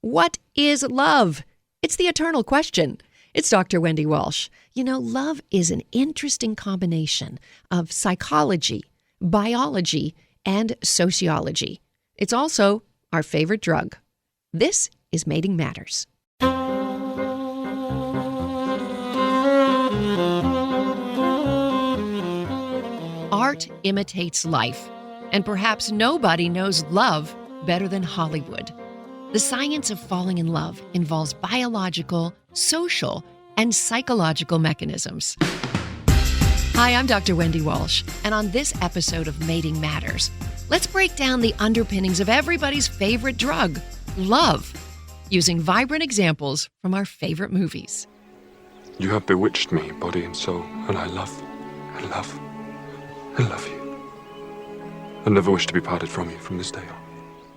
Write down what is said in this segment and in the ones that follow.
What is love? It's the eternal question. It's Dr. Wendy Walsh. You know, love is an interesting combination of psychology, biology, and sociology. It's also our favorite drug. This is Mating Matters. Art imitates life, and perhaps nobody knows love better than Hollywood. The science of falling in love involves biological, social, and psychological mechanisms. Hi, I'm Dr. Wendy Walsh, and on this episode of Mating Matters, let's break down the underpinnings of everybody's favorite drug, love, using vibrant examples from our favorite movies. You have bewitched me, body and soul, and I love you. I never wish to be parted from you from this day on.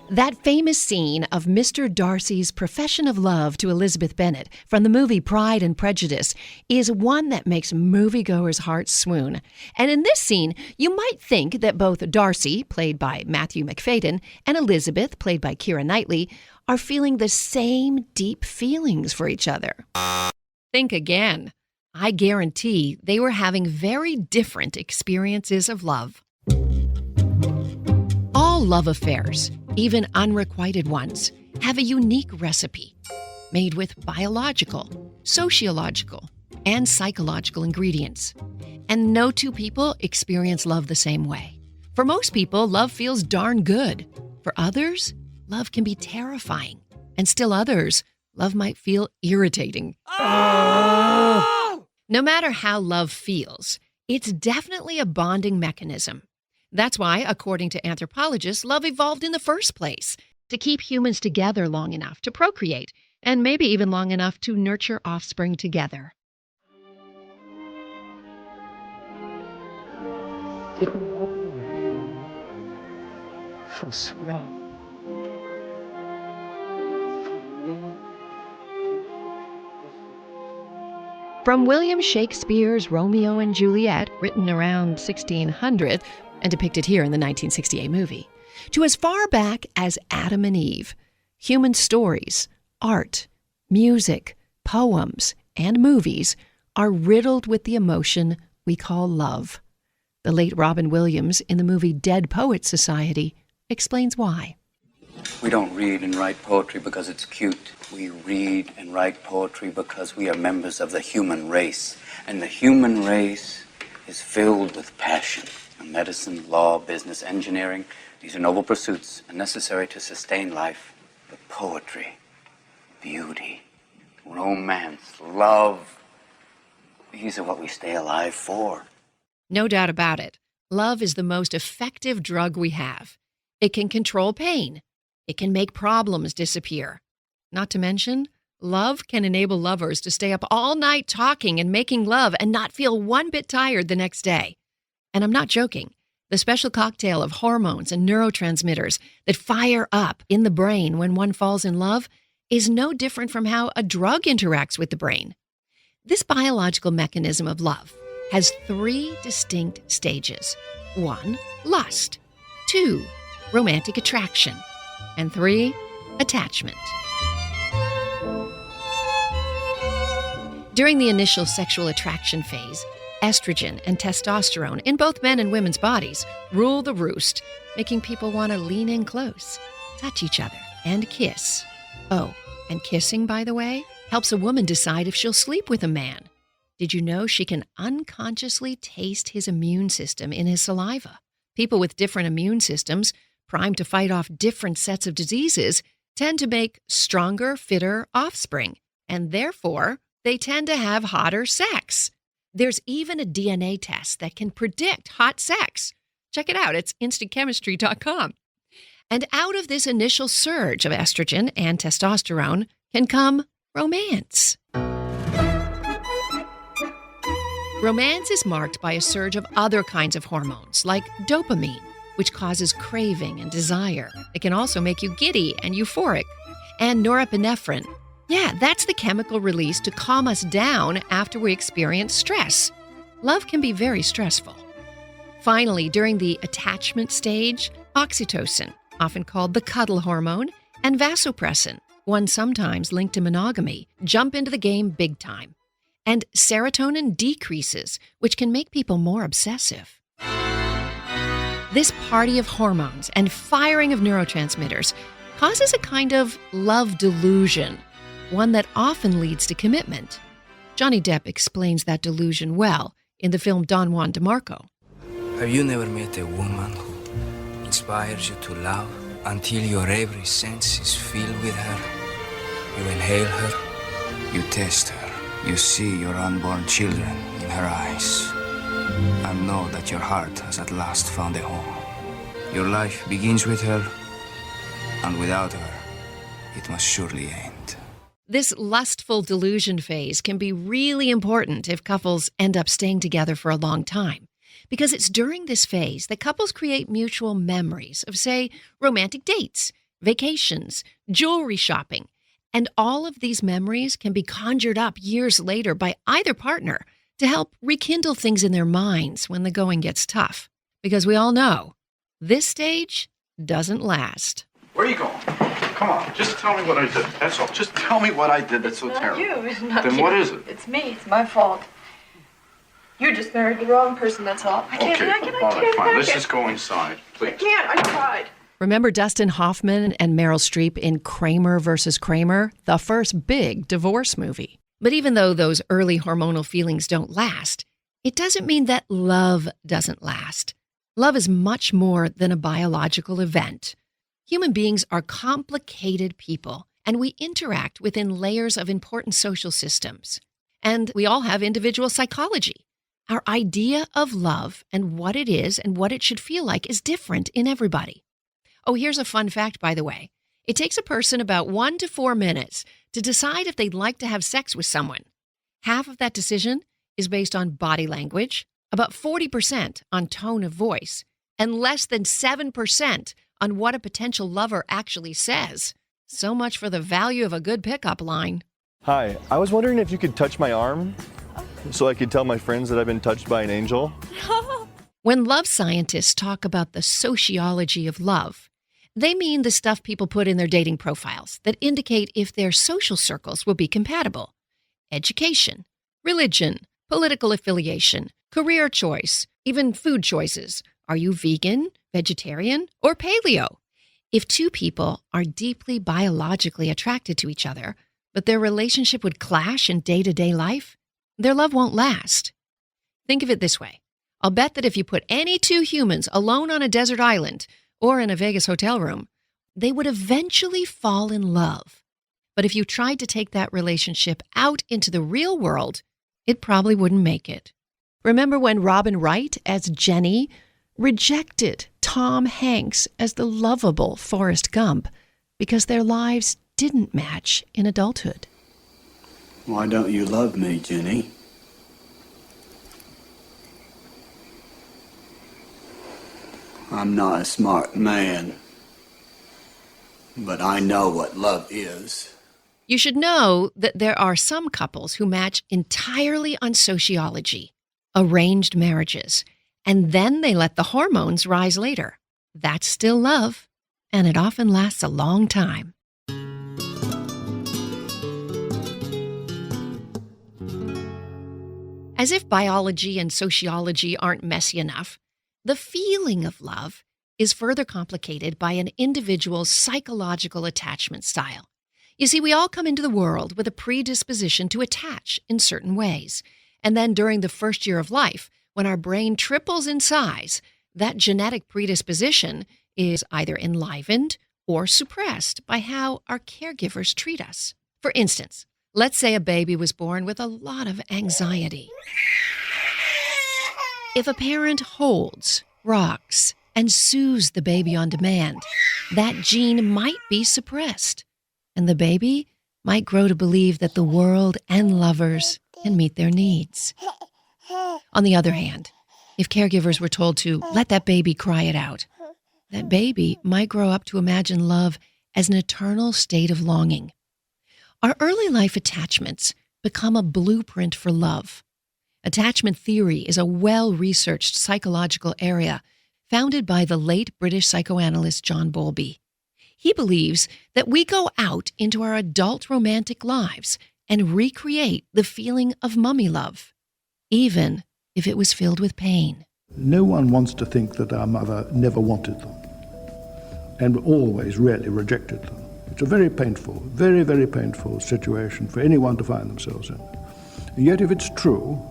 That famous scene of Mr. Darcy's profession of love to Elizabeth Bennet from the movie Pride and Prejudice is one that makes moviegoers' hearts swoon. And in this scene, you might think that both Darcy, played by Matthew Macfadyen, and Elizabeth, played by Keira Knightley, are feeling the same deep feelings for each other. Think again. I guarantee they were having very different experiences of love. All love affairs, even unrequited ones, have a unique recipe made with biological, sociological, and psychological ingredients. And no two people experience love the same way. For most people, love feels darn good. For others, love can be terrifying. And still others, love might feel irritating. No matter how love feels, it's definitely a bonding mechanism. That's why, according to anthropologists, love evolved in the first place, to keep humans together long enough to procreate, and maybe even long enough to nurture offspring together. From William Shakespeare's Romeo and Juliet, written around 1600, and depicted here in the 1968 movie, to as far back as Adam and Eve, human stories, art, music, poems, and movies are riddled with the emotion we call love. The late Robin Williams in the movie Dead Poets Society explains why. We don't read and write poetry because it's cute. We read and write poetry because we are members of the human race. And the human race is filled with passion. Medicine, law, business, engineering, these are noble pursuits and necessary to sustain life. But poetry, beauty, romance, love, these are what we stay alive for. No doubt about it. Love is the most effective drug we have. It can control pain. It can make problems disappear. Not to mention, love can enable lovers to stay up all night talking and making love and not feel one bit tired the next day. And I'm not joking. The special cocktail of hormones and neurotransmitters that fire up in the brain when one falls in love is no different from how a drug interacts with the brain. This biological mechanism of love has 3 distinct stages. 1, lust. 2, romantic attraction. And 3, attachment. During the initial sexual attraction phase, estrogen and testosterone in both men and women's bodies rule the roost, making people want to lean in close, touch each other, and kiss. Oh, and kissing, by the way, helps a woman decide if she'll sleep with a man. Did you know she can unconsciously taste his immune system in his saliva? People with different immune systems, primed to fight off different sets of diseases, tend to make stronger, fitter offspring, and therefore, they tend to have hotter sex. There's even a DNA test that can predict hot sex. Check it out. It's instantchemistry.com. And out of this initial surge of estrogen and testosterone can come romance. Romance is marked by a surge of other kinds of hormones, like dopamine, which causes craving and desire. It can also make you giddy and euphoric. And norepinephrine. Yeah, that's the chemical release to calm us down after we experience stress. Love can be very stressful. Finally, during the attachment stage, oxytocin, often called the cuddle hormone, and vasopressin, one sometimes linked to monogamy, jump into the game big time. And serotonin decreases, which can make people more obsessive. This party of hormones and firing of neurotransmitters causes a kind of love delusion, one that often leads to commitment. Johnny Depp explains that delusion well in the film Don Juan DeMarco. Have you never met a woman who inspires you to love until your every sense is filled with her? You inhale her, you taste her, you see your unborn children in her eyes, and know that your heart has at last found a home. Your life begins with her, and without her, it must surely end. This lustful delusion phase can be really important if couples end up staying together for a long time, because it's during this phase that couples create mutual memories of, say, romantic dates, vacations, jewelry shopping, and all of these memories can be conjured up years later by either partner to help rekindle things in their minds when the going gets tough. Because we all know, this stage doesn't last. Where are you going? Come on, just tell me what I did. That's all. Just tell me what I did that's so terrible. It's not Then you. what is it? It's me. It's my fault. You just married the wrong person, that's all. I can't. All right, fine. Let's just go inside, I please. can't. I tried. Remember Dustin Hoffman and Meryl Streep in Kramer versus Kramer, the first big divorce movie? But even though those early hormonal feelings don't last, it doesn't mean that love doesn't last. Love is much more than a biological event. Human beings are complicated people, and we interact within layers of important social systems. And we all have individual psychology. Our idea of love and what it is and what it should feel like is different in everybody. Oh, here's a fun fact, by the way. It takes a person about 1 to 4 minutes to decide if they'd like to have sex with someone. Half of that decision is based on body language, about 40% on tone of voice, and less than 7% on what a potential lover actually says. So much for the value of a good pickup line. Hi, I was wondering if you could touch my arm so I could tell my friends that I've been touched by an angel. When love scientists talk about the sociology of love, they mean the stuff people put in their dating profiles that indicate if their social circles will be compatible. Education, religion, political affiliation, career choice, even food choices. Are you vegan, vegetarian, or paleo? If two people are deeply biologically attracted to each other, but their relationship would clash in day-to-day life, their love won't last. Think of it this way. I'll bet that if you put any two humans alone on a desert island or in a Vegas hotel room, they would eventually fall in love. But if you tried to take that relationship out into the real world, it probably wouldn't make it. Remember when Robin Wright as Jenny rejected Tom Hanks as the lovable Forrest Gump because their lives didn't match in adulthood? Why don't you love me, Jenny? I'm not a smart man, but I know what love is. You should know that there are some couples who match entirely on sociology, arranged marriages, and then they let the hormones rise later. That's still love, and it often lasts a long time. As if biology and sociology aren't messy enough, the feeling of love is further complicated by an individual's psychological attachment style. You see, we all come into the world with a predisposition to attach in certain ways. And then during the first year of life, when our brain triples in size, that genetic predisposition is either enlivened or suppressed by how our caregivers treat us. For instance, let's say a baby was born with a lot of anxiety. If a parent holds, rocks, and soothes the baby on demand, that gene might be suppressed, and the baby might grow to believe that the world and lovers can meet their needs. On the other hand, if caregivers were told to let that baby cry it out, that baby might grow up to imagine love as an eternal state of longing. Our early life attachments become a blueprint for love. Attachment theory is a well-researched psychological area founded by the late British psychoanalyst John Bowlby. He believes that we go out into our adult romantic lives and recreate the feeling of mummy love, even if it was filled with pain. No one wants to think that our mother never wanted them and always really rejected them. It's a very painful, very, very painful situation for anyone to find themselves in. And yet if it's true,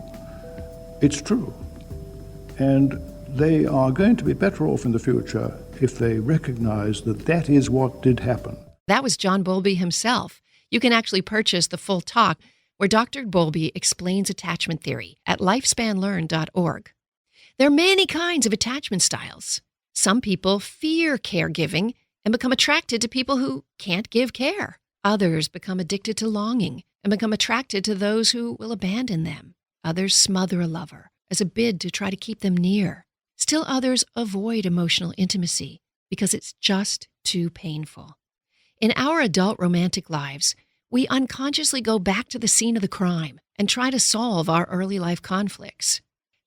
it's true. And they are going to be better off in the future if they recognize that that is what did happen. That was John Bowlby himself. You can actually purchase the full talk where Dr. Bowlby explains attachment theory at lifespanlearn.org. There are many kinds of attachment styles. Some people fear caregiving and become attracted to people who can't give care. Others become addicted to longing and become attracted to those who will abandon them. Others smother a lover as a bid to try to keep them near. Still others avoid emotional intimacy because it's just too painful. In our adult romantic lives, we unconsciously go back to the scene of the crime and try to solve our early life conflicts.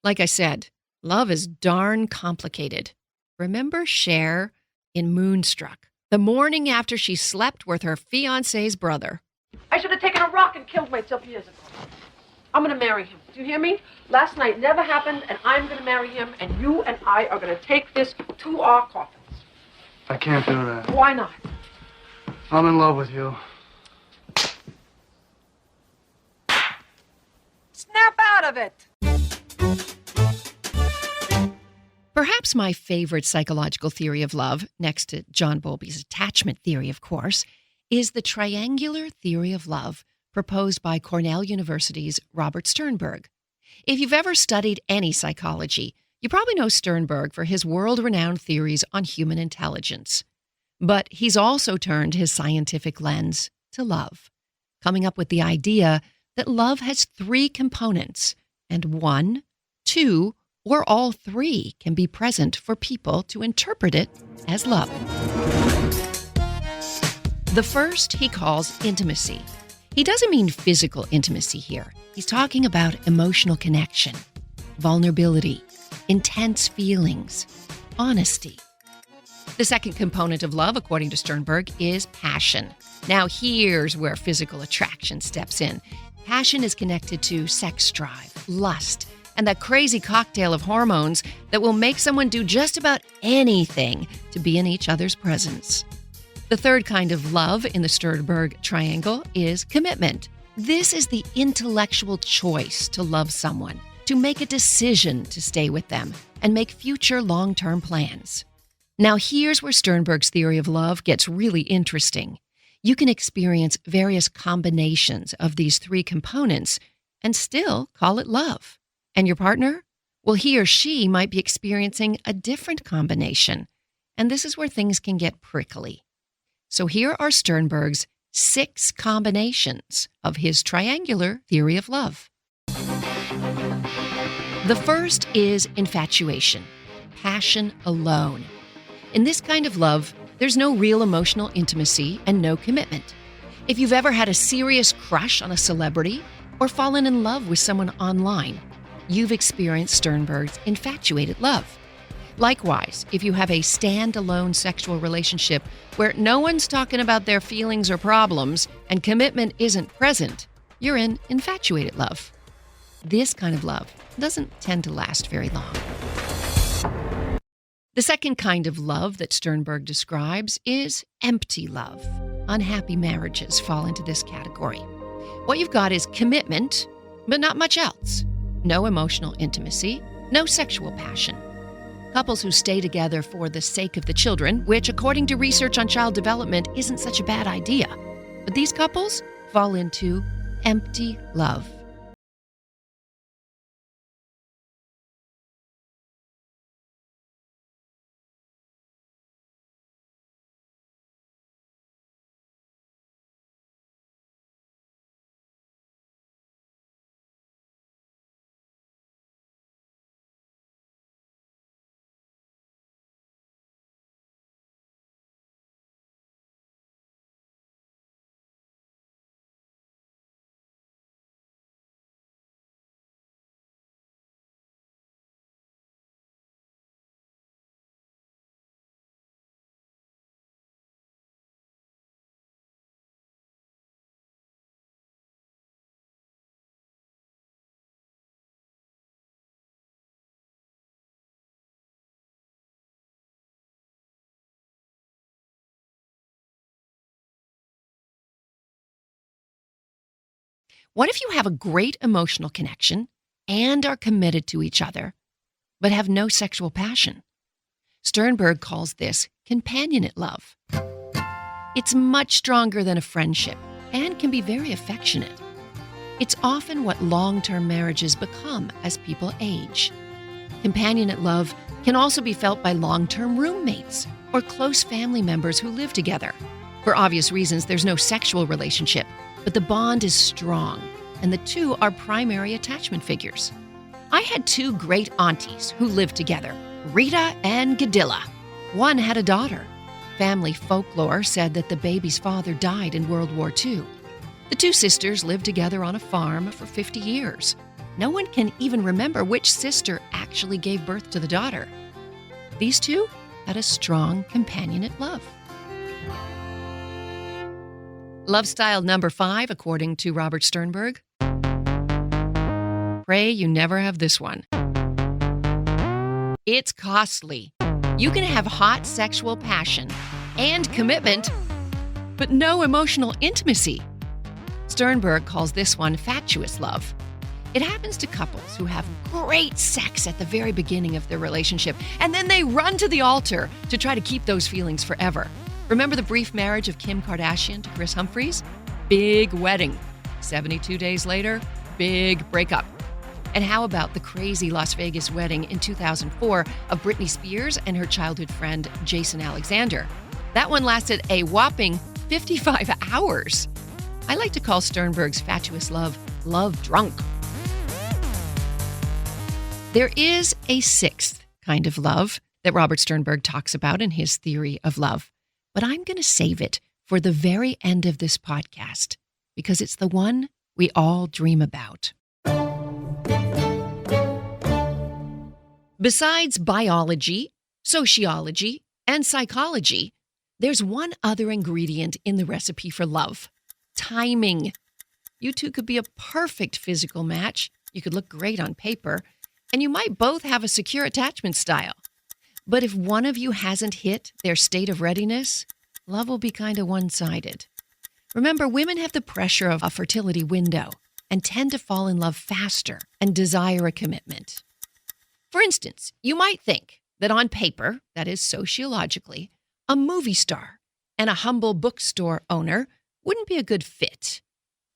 Like I said, love is darn complicated. Remember Cher in Moonstruck, the morning after she slept with her fiancé's brother? I should have taken a rock and killed myself years ago. I'm going to marry him. Do you hear me? Last night never happened, and I'm going to marry him, and you and I are going to take this to our coffins. I can't do that. Why not? I'm in love with you. Snap out of it! Perhaps my favorite psychological theory of love, next to John Bowlby's attachment theory, of course, is the triangular theory of love proposed by Cornell University's Robert Sternberg. If you've ever studied any psychology, you probably know Sternberg for his world-renowned theories on human intelligence. But he's also turned his scientific lens to love, coming up with the idea that love has 3 components, and 1, 2, or all 3 can be present for people to interpret it as love. The first he calls intimacy. He doesn't mean physical intimacy here. He's talking about emotional connection, vulnerability, intense feelings, honesty. The second component of love, according to Sternberg, is passion. Now here's where physical attraction steps in. Passion is connected to sex drive, lust, and that crazy cocktail of hormones that will make someone do just about anything to be in each other's presence. The third kind of love in the Sternberg triangle is commitment. This is the intellectual choice to love someone, to make a decision to stay with them, and make future long-term plans. Now here's where Sternberg's theory of love gets really interesting. You can experience various combinations of these 3 components and still call it love. And your partner? Well, he or she might be experiencing a different combination. And this is where things can get prickly. So here are Sternberg's 6 combinations of his triangular theory of love. The first is infatuation, passion alone. In this kind of love, there's no real emotional intimacy and no commitment. If you've ever had a serious crush on a celebrity or fallen in love with someone online, you've experienced Sternberg's infatuated love. Likewise, if you have a standalone sexual relationship where no one's talking about their feelings or problems and commitment isn't present, you're in infatuated love. This kind of love doesn't tend to last very long. The second kind of love that Sternberg describes is empty love. Unhappy marriages fall into this category. What you've got is commitment, but not much else. No emotional intimacy, no sexual passion. Couples who stay together for the sake of the children, which according to research on child development isn't such a bad idea. But these couples fall into empty love. What if you have a great emotional connection and are committed to each other, but have no sexual passion? Sternberg calls this companionate love. It's much stronger than a friendship and can be very affectionate. It's often what long-term marriages become as people age. Companionate love can also be felt by long-term roommates or close family members who live together. For obvious reasons, there's no sexual relationship, but the bond is strong, and the two are primary attachment figures. I had two great aunties who lived together, Rita and Gadilla. One had a daughter. Family folklore said that the baby's father died in World War II. The two sisters lived together on a farm for 50 years. No one can even remember which sister actually gave birth to the daughter. These two had a strong companionate love. Love style number 5, according to Robert Sternberg. Pray you never have this one. It's costly. You can have hot sexual passion and commitment, but no emotional intimacy. Sternberg calls this one fatuous love. It happens to couples who have great sex at the very beginning of their relationship, and then they run to the altar to try to keep those feelings forever. Remember the brief marriage of Kim Kardashian to Chris Humphries? Big wedding. 72 days later, big breakup. And how about the crazy Las Vegas wedding in 2004 of Britney Spears and her childhood friend Jason Alexander? That one lasted a whopping 55 hours. I like to call Sternberg's fatuous love, love drunk. There is a 6th kind of love that Robert Sternberg talks about in his theory of love, but I'm going to save it for the very end of this podcast because it's the one we all dream about. Besides biology, sociology, and psychology, there's one other ingredient in the recipe for love: timing. You two could be a perfect physical match. You could look great on paper, and you might both have a secure attachment style. But if one of you hasn't hit their state of readiness, love will be kind of one-sided. Remember, women have the pressure of a fertility window and tend to fall in love faster and desire a commitment. For instance, you might think that on paper, that is sociologically, a movie star and a humble bookstore owner wouldn't be a good fit.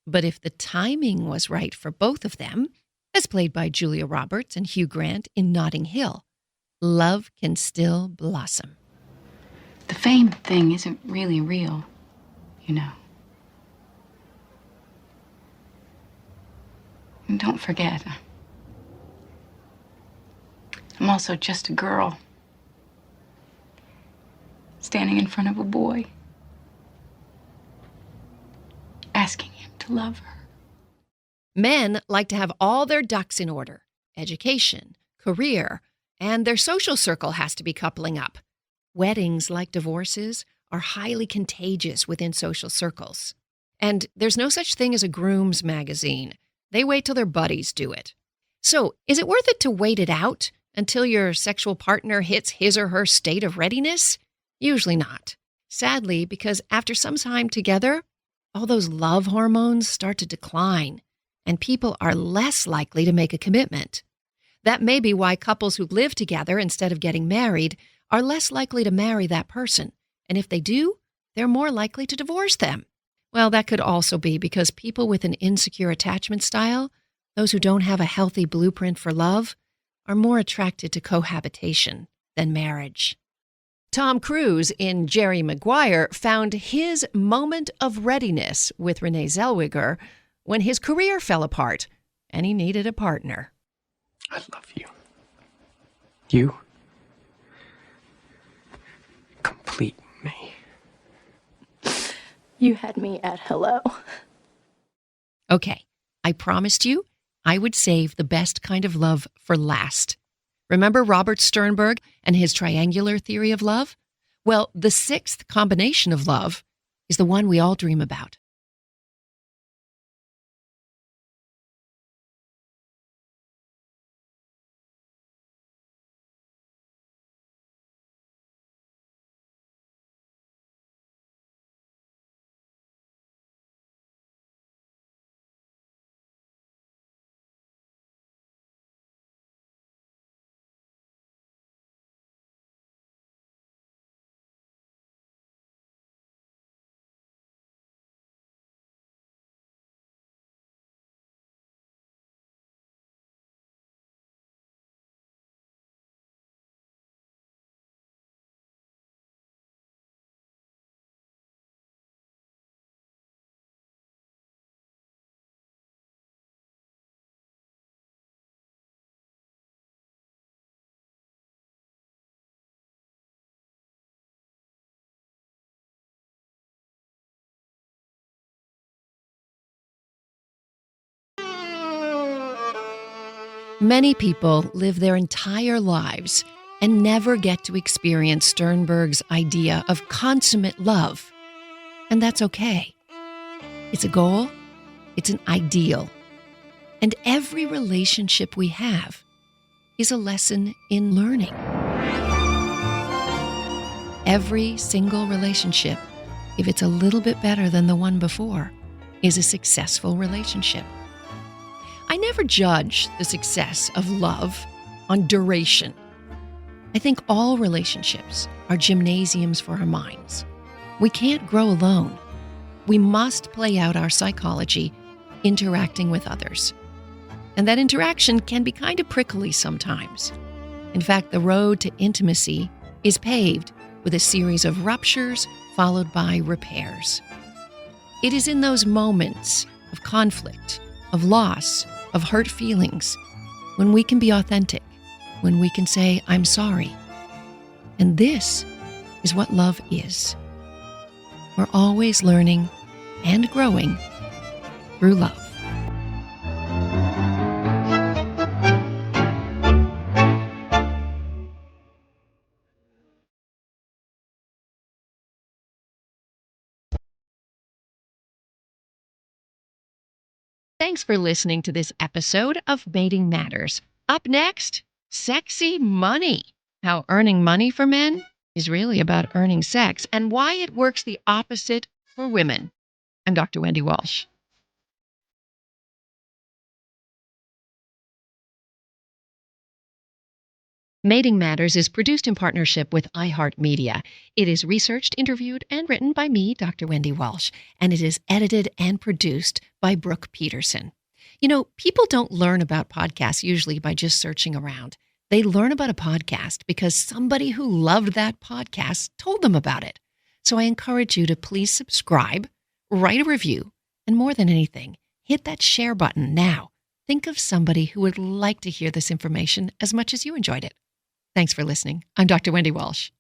But if the timing was right for both of them, as played by Julia Roberts and Hugh Grant in Notting Hill, love can still blossom. The fame thing isn't really real, you know. And don't forget, I'm also just a girl standing in front of a boy, asking him to love her. Men like to have all their ducks in order: education, career, and their social circle has to be coupling up. Weddings, like divorces, are highly contagious within social circles. And there's no such thing as a groom's magazine. They wait till their buddies do it. So, is it worth it to wait it out until your sexual partner hits his or her state of readiness? Usually not. Sadly, because after some time together, all those love hormones start to decline, and people are less likely to make a commitment. That may be why couples who live together instead of getting married are less likely to marry that person. And if they do, they're more likely to divorce them. Well, that could also be because people with an insecure attachment style, those who don't have a healthy blueprint for love, are more attracted to cohabitation than marriage. Tom Cruise in Jerry Maguire found his moment of readiness with Renee Zellweger when his career fell apart and he needed a partner. I love you. You complete me. You had me at hello. Okay, I promised you I would save the best kind of love for last. Remember Robert Sternberg and his triangular theory of love? Well, the 6th combination of love is the one we all dream about. Many people live their entire lives and never get to experience Sternberg's idea of consummate love. And that's okay. It's a goal, it's an ideal. And every relationship we have is a lesson in learning. Every single relationship, if it's a little bit better than the one before, is a successful relationship. I never judge the success of love on duration. I think all relationships are gymnasiums for our minds. We can't grow alone. We must play out our psychology interacting with others. And that interaction can be kind of prickly sometimes. In fact, the road to intimacy is paved with a series of ruptures followed by repairs. It is in those moments of conflict, of loss, of hurt feelings, when we can be authentic, when we can say, I'm sorry. And this is what love is. We're always learning and growing through love. Thanks for listening to this episode of Mating Matters. Up next, sexy money. How earning money for men is really about earning sex and why it works the opposite for women. I'm Dr. Wendy Walsh. Mating Matters is produced in partnership with iHeartMedia. It is researched, interviewed, and written by me, Dr. Wendy Walsh, and it is edited and produced by Brooke Peterson. You know, people don't learn about podcasts usually by just searching around. They learn about a podcast because somebody who loved that podcast told them about it. So I encourage you to please subscribe, write a review, and more than anything, hit that share button now. Think of somebody who would like to hear this information as much as you enjoyed it. Thanks for listening. I'm Dr. Wendy Walsh.